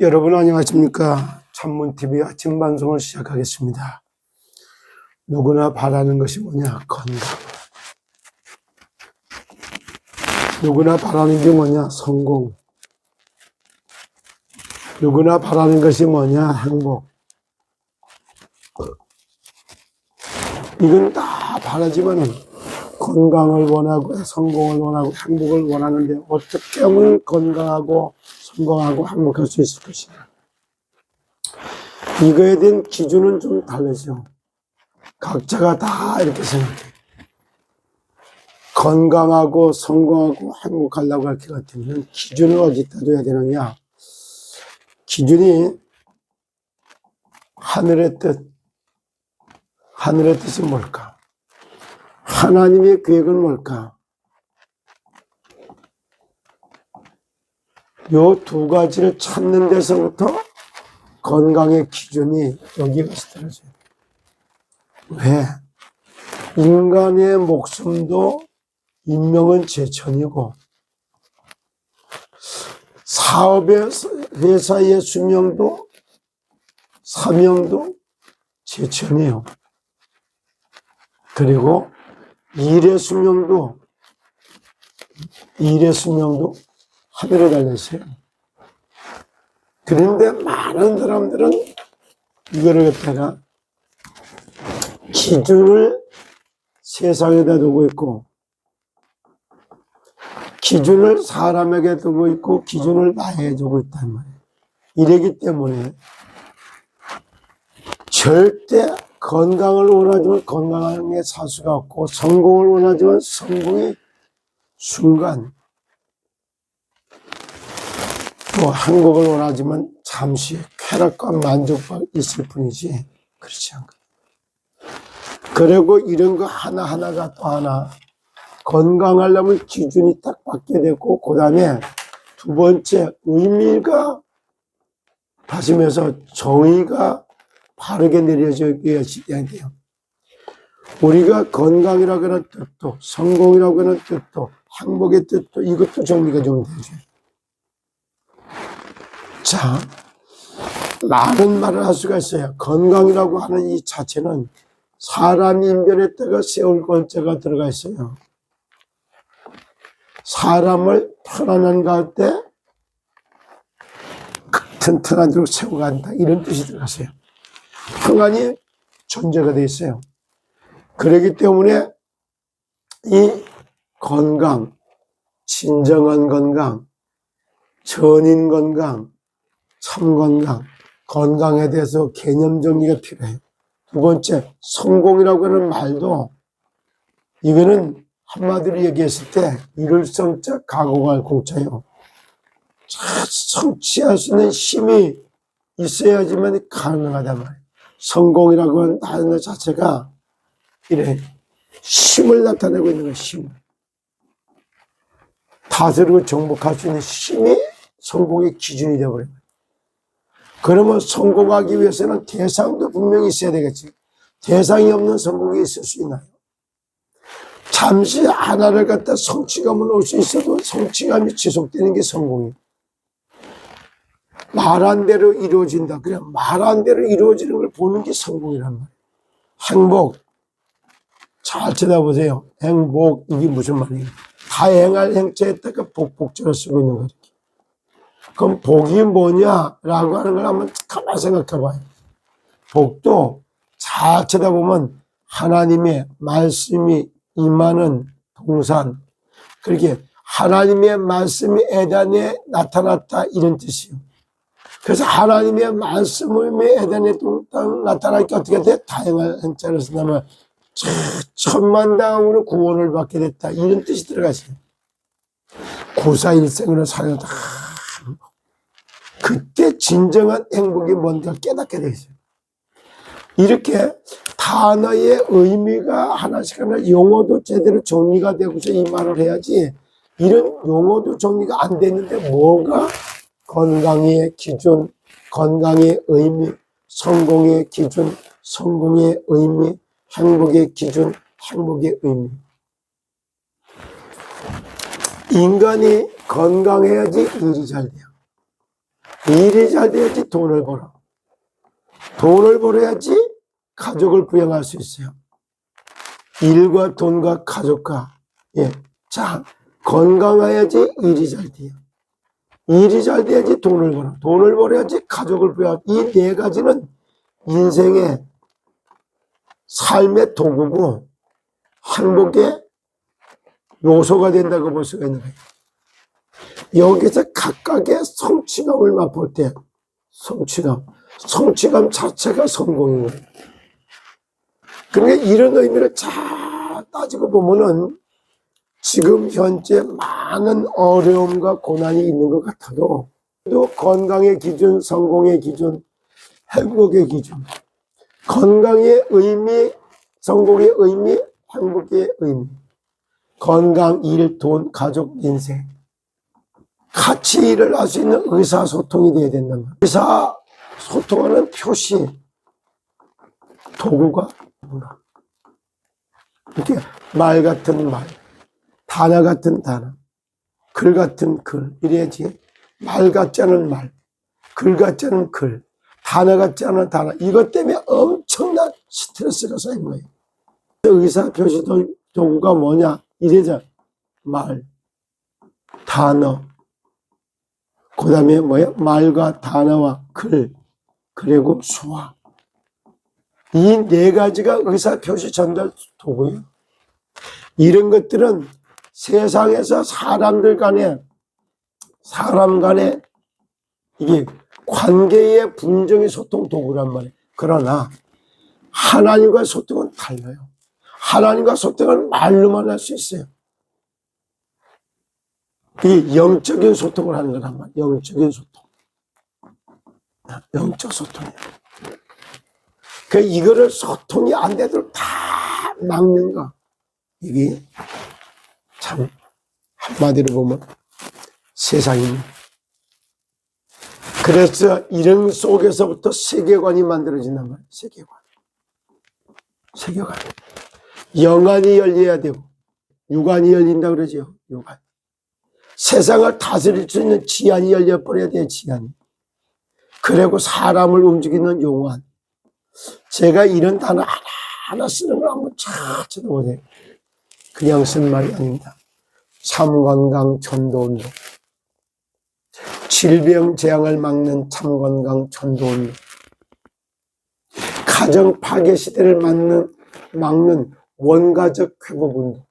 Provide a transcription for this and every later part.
여러분 안녕하십니까? 참문TV 아침 방송을 시작하겠습니다. 누구나 바라는 것이 뭐냐? 건강. 누구나 바라는 게 뭐냐? 성공. 누구나 바라는 것이 뭐냐? 행복. 이건 다 바라지만은 건강을 원하고 성공을 원하고 행복을 원하는데 어떻게 하면 건강하고 성공하고 행복할 수 있을 것이냐. 이거에 대한 기준은 좀 다르죠. 각자가 다 이렇게 생각해요. 건강하고 성공하고 행복하려고 할 것 같으면 기준을 어디다 둬야 되느냐. 기준이 하늘의 뜻. 하늘의 뜻이 뭘까? 하나님의 계획은 뭘까? 요 두 가지를 찾는 데서부터 건강의 기준이 여기까지 떨어져요. 왜? 인간의 목숨도 인명은 제천이고 사업의 회사의 수명도 사명도 제천이에요. 그리고 일의 수명도 하늘에 달렸어요. 그런데 많은 사람들은 이거를 갖다가 기준을 세상에다 두고 있고 기준을 사람에게 두고 있고 기준을 나에게 두고 있단 말이에요. 이러기 때문에 절대 건강을 원하지만 건강함에 사수가 없고 성공을 원하지만 성공의 순간 또 행복을 원하지만 잠시 쾌락과 만족과 있을 뿐이지 그렇지 않거든요. 그리고 이런 거 하나하나가 또 하나 건강하려면 기준이 딱 받게 되고 그 다음에 두 번째 의미가 다시면서 정의가 바르게 내려져야 돼요. 우리가 건강이라고 하는 뜻도 성공이라고 하는 뜻도 행복의 뜻도 이것도 정리가 좀 되죠. 자, 많은 말을 할 수가 있어요. 건강이라고 하는 이 자체는 사람 인변에다가 세울 권자가 들어가 있어요. 사람을 편안한 가운데 튼튼한 대로 세워간다 이런 뜻이 들어갔어요. 평안이 존재가 되어 있어요. 그렇기 때문에 이 건강, 진정한 건강, 전인 건강, 참 건강, 건강에 대해서 개념 정리가 필요해요. 두 번째, 성공이라고 하는 말도 이거는 한마디로 얘기했을 때 이룰 성자 각오할 공자예요. 성취할 수 있는 힘이 있어야지만 가능하단 말이에요. 성공이라고 하는 단어 자체가 이래 힘을 나타내고 있는 거예요. 힘. 다스리고 정복할 수 있는 힘이 성공의 기준이 되어버려요. 그러면 성공하기 위해서는 대상도 분명히 있어야 되겠지. 대상이 없는 성공이 있을 수 있나요? 잠시 하나를 갖다 성취감을 올 수 있어도 성취감이 지속되는 게 성공이에요. 말한 대로 이루어진다. 그냥 말한 대로 이루어지는 걸 보는 게 성공이란 말이에요. 행복. 잘 쳐다보세요. 행복. 이게 무슨 말이에요? 다행할 행자에다가 복복절을 쓰고 있는 거죠. 그럼 복이 뭐냐라고 하는 걸 한번 가만히 생각해 봐요. 복도 잘 쳐다보면 하나님의 말씀이 임하는 동산. 그렇게 하나님의 말씀이 에덴에 나타났다 이런 뜻이에요. 그래서 하나님의 말씀이 에덴에 나타나니까 어떻게 돼? 다양한 행자를 쓴다면 천만다음으로 구원을 받게 됐다 이런 뜻이 들어가시요. 구사일생으로 살아다 그때 진정한 행복이 뭔가 깨닫게 되어 있어요. 이렇게 단어의 의미가 하나씩 용어도 제대로 정리가 되고서 이 말을 해야지 이런 용어도 정리가 안 됐는데 뭐가 건강의 기준, 건강의 의미, 성공의 기준, 성공의 의미, 행복의 기준, 행복의 의미. 인간이 건강해야지 일이 잘 돼요. 일이 잘 돼야지 돈을 벌어. 돈을 벌어야지 가족을 부양할 수 있어요. 일과 돈과 가족과, 예. 자, 건강해야지 일이 잘 돼요. 일이 잘 돼야지 돈을 벌어. 돈을 벌어야지 가족을 부양. 이 네 가지는 인생의 삶의 도구고 행복의 요소가 된다고 볼 수가 있는 거예요. 여기서 각각의 성취감을 맛볼 때 성취감 자체가 성공인 거예요. 그러니까 이런 의미를 잘 따지고 보면은 지금 현재 많은 어려움과 고난이 있는 것 같아도 또 건강의 기준, 성공의 기준, 행복의 기준, 건강의 의미, 성공의 의미, 행복의 의미, 건강, 일, 돈, 가족, 인생 같이 일을 할 수 있는 의사소통이 돼야 된단 말이에요. 의사소통하는 표시, 도구가 뭐라. 이렇게 말 같은 말, 단어 같은 단어, 글 같은 글, 이래야지 말 같지 않은 말, 글 같지 않은 글, 단어 같지 않은 단어, 이것 때문에 엄청난 스트레스가 쌓인 거예요. 의사표시 도구가 뭐냐? 이래자 말, 단어, 그 다음에 뭐야? 말과 단어와 글, 그리고 수화. 이 네 가지가 의사표시 전달 도구예요. 이런 것들은 세상에서 사람 간에 이게 관계의 분정의 소통 도구란 말이에요. 그러나 하나님과 소통은 달라요. 하나님과 소통은 말로만 할 수 있어요. 이 영적인 소통을 하는 거란 말이에요. 영적인 소통. 영적 소통이에요. 이거를 소통이 안 되도록 다 막는 거. 이게 참 한마디로 보면 세상입니다. 그래서 이런 속에서부터 세계관이 만들어진단 말이에요. 세계관. 영안이 열려야 되고 육안이 열린다 그러죠. 육안. 세상을 다스릴 수 있는 지안이 열려버려야 돼요. 지안이. 그리고 사람을 움직이는 용안. 제가 이런 단어 하나 쓰는 걸 한번 잘 쳐다보세요. 그냥 쓴 말이 아닙니다. 참건강 전도운동, 질병 재앙을 막는 참건강 전도운동, 가정 파괴 시대를 막는 원가적 회복운동,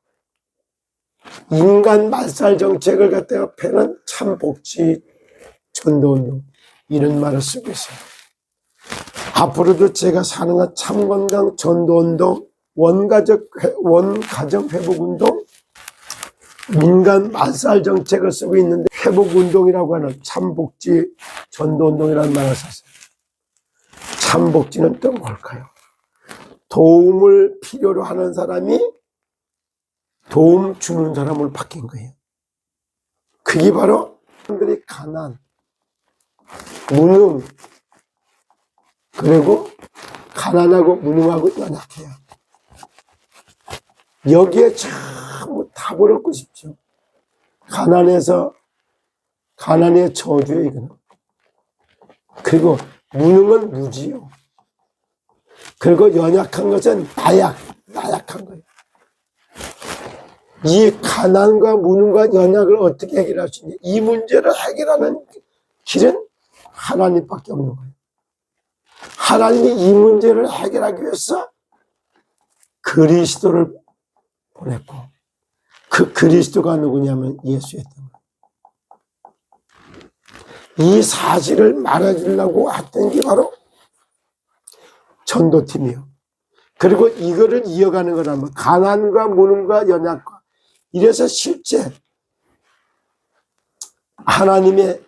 인간 말살 정책을 갖다가 펴는 참복지 전도운동, 이런 말을 쓰고 있어요. 앞으로도 제가 사는 건 참건강 전도운동, 원가정 회복운동, 민간 말살 정책을 쓰고 있는데 회복운동이라고 하는 참복지 전도운동이라는 말을 썼어요. 참복지는 또 뭘까요? 도움을 필요로 하는 사람이 도움 주는 사람으로 바뀐 거예요. 그게 바로 사람들이 가난, 무능, 그리고 가난하고 무능하고 연약해요. 여기에 전부 답을 얻고 싶죠. 가난의 저주예요, 이거는. 그리고 무능은 무지요. 그리고 연약한 것은 나약한 거예요. 이 가난과 무능과 연약을 어떻게 해결할 수 있냐? 이 문제를 해결하는 길은 하나님밖에 없는 거예요. 하나님이 이 문제를 해결하기 위해서 그리스도를 보냈고, 그 그리스도가 누구냐면 예수였던 거예요. 이 사실을 말해주려고 했던 게 바로 전도팀이요. 그리고 이거를 이어가는 거라면 가난과 무능과 연약과, 이래서 실제 하나님의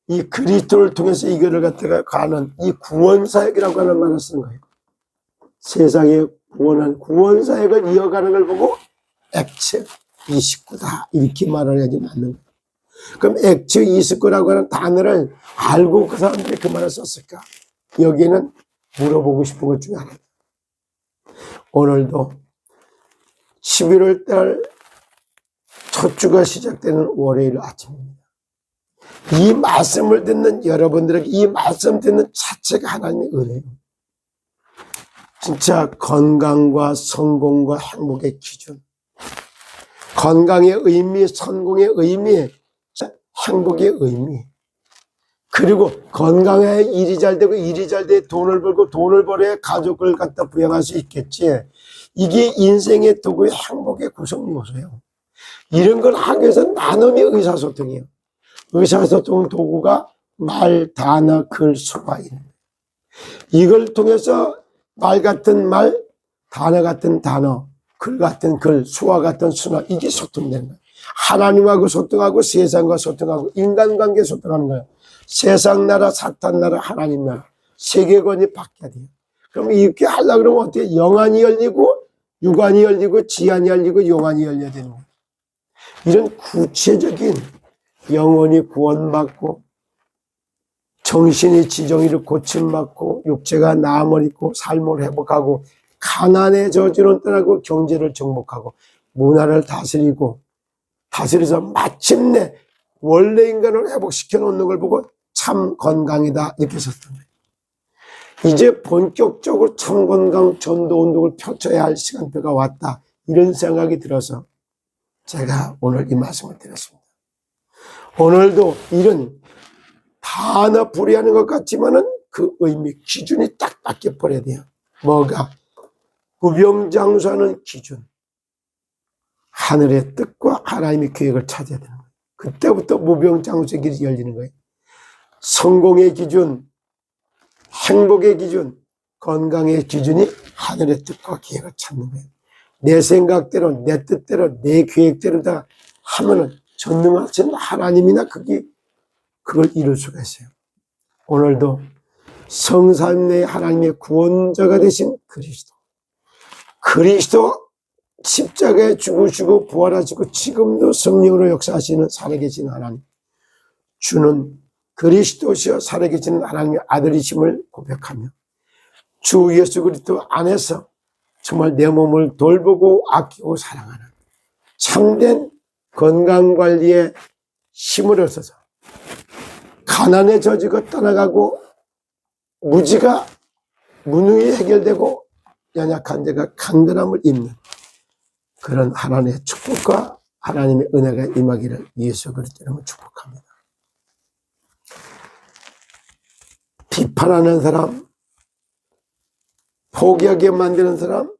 이 그리스도를 통해서 이거를 갖다가 가는 이 구원사역이라고 하는 말을 쓰는 거예요. 세상에 구원한 구원사역을 이어가는 걸 보고 액츠 29다 이렇게 말을 해야지 맞는 거예요. 그럼 액츠 29라고 하는 단어를 알고 그 사람들이 그 말을 썼을까? 여기에는 물어보고 싶은 것 중에 하나입니다. 오늘도 11월 달 첫 주가 시작되는 월요일 아침입니다. 이 말씀을 듣는 여러분들에게 이 말씀 듣는 자체가 하나님의 은혜예요. 진짜 건강과 성공과 행복의 기준, 건강의 의미, 성공의 의미, 행복의 의미, 그리고 건강에 일이 잘 되고 일이 잘 돼 돈을 벌고 돈을 벌어야 가족을 갖다 부양할 수 있겠지. 이게 인생의 도구의 행복의 구성 요소예요. 이런 걸 하기 위해서 나눔이 의사소통이에요. 의사소통 도구가 말, 단어, 글, 수가 있는 거예요. 이걸 통해서 말 같은 말, 단어 같은 단어, 글 같은 글, 수화 같은 수화, 이게 소통되는 거예요. 하나님하고 소통하고 세상과 소통하고 인간관계 소통하는 거예요. 세상 나라, 사탄 나라, 하나님 나라, 세계관이 바뀌어야 돼요. 그럼 이렇게 하려고 그러면 어떻게 영안이 열리고 육안이 열리고 지안이 열리고 용안이 열려야 되는 거예요. 이런 구체적인 영혼이 구원받고 정신이 지정이를 고침받고 육체가 나음을 입고 삶을 회복하고 가난의 저주는 떠나고 경제를 정복하고 문화를 다스려서 마침내 원래 인간을 회복시켜 놓는 걸 보고 참 건강이다 이렇게 썼던 거예요. 이제 본격적으로 참 건강 전도 운동을 펼쳐야 할 시간표가 왔다 이런 생각이 들어서 제가 오늘 이 말씀을 드렸습니다. 오늘도 이런 단어 불이하는 것 같지만은 그 의미 기준이 딱 바뀌어 버려야 돼요. 뭐가? 무병장수하는 기준, 하늘의 뜻과 하나님의 계획을 찾아야 되는 거예요. 그때부터 무병장수의 길이 열리는 거예요. 성공의 기준, 행복의 기준, 건강의 기준이 하늘의 뜻과 계획을 찾는 거예요. 내 생각대로, 내 뜻대로, 내 계획대로 다 하면은 전능하신 하나님이나 그걸 이룰 수가 있어요. 오늘도 성삼위의 하나님의 구원자가 되신 그리스도 십자가에 죽으시고 부활하시고 지금도 성령으로 역사하시는 살아계신 하나님, 주는 그리스도시여 살아계시는 하나님의 아들이심을 고백하며 주 예수 그리스도 안에서 정말 내 몸을 돌보고 아끼고 사랑하는 참된 건강관리에 힘을 얻어서 가난의 저주가 떠나가고 무능이 해결되고 연약한 자가 강건함을 입는 그런 하나님의 축복과 하나님의 은혜가 임하기를 예수 그리스도로 축복합니다. 비판하는 사람, 포기하게 만드는 사람,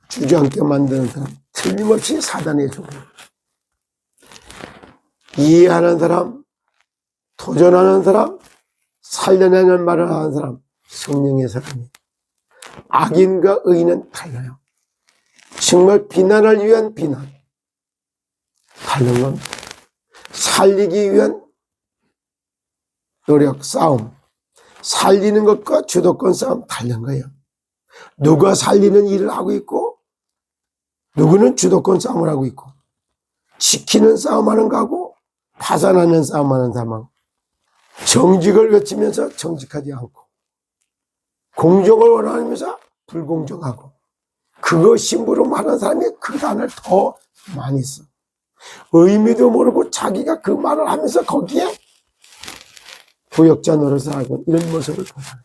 주저앉게 만드는 사람, 틀림없이 사단의 종입니다. 이해하는 사람, 도전하는 사람, 살려내는 말을 하는 사람, 성령의 사람이 악인과 의인은 달라요. 정말 비난을 위한 비난, 다른 겁니다. 살리기 위한 노력, 싸움, 살리는 것과 주도권 싸움 다른 거예요. 누가 살리는 일을 하고 있고 누구는 주도권 싸움을 하고 있고 지키는 싸움하는 거하고 파산하는 싸움하는 사람하고 정직을 외치면서 정직하지 않고 공정을 원하면서 불공정하고 그거 심부름 하는 사람이 그 단어를 더 많이 써. 의미도 모르고 자기가 그 말을 하면서 거기에 부역자 노릇을 하고 이런 모습을 보잖아요.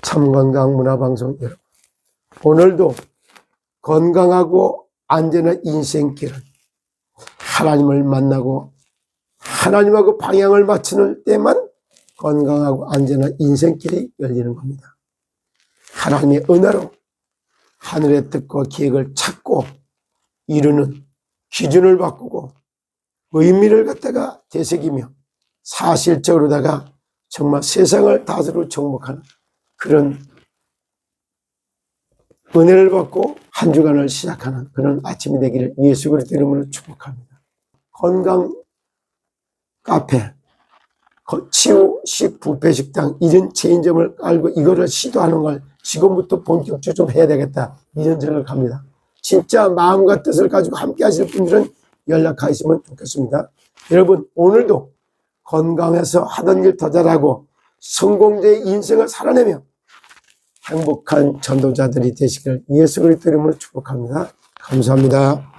참건강 문화방송 여러분, 오늘도 건강하고 안전한 인생길은 하나님을 만나고 하나님하고 방향을 맞추는 때만 건강하고 안전한 인생길이 열리는 겁니다. 하나님의 은혜로 하늘의 뜻과 계획을 찾고 이루는 기준을 바꾸고 의미를 갖다가 되새기며 사실적으로다가 정말 세상을 다스리고 정복하는 그런 은혜를 받고 한 주간을 시작하는 그런 아침이 되기를 예수 그리스도 이름으로 축복합니다. 건강 카페, 치유식 뷔페식당 이런 체인점을 깔고 이거를 시도하는 걸 지금부터 본격적으로 좀 해야 되겠다 이런 생각을 합니다. 진짜 마음과 뜻을 가지고 함께 하실 분들은 연락하시면 좋겠습니다. 여러분 오늘도 건강해서 하던 일 더 잘하고 성공자의 인생을 살아내며 행복한 전도자들이 되시기를 예수 그리스도 이름으로 축복합니다. 감사합니다.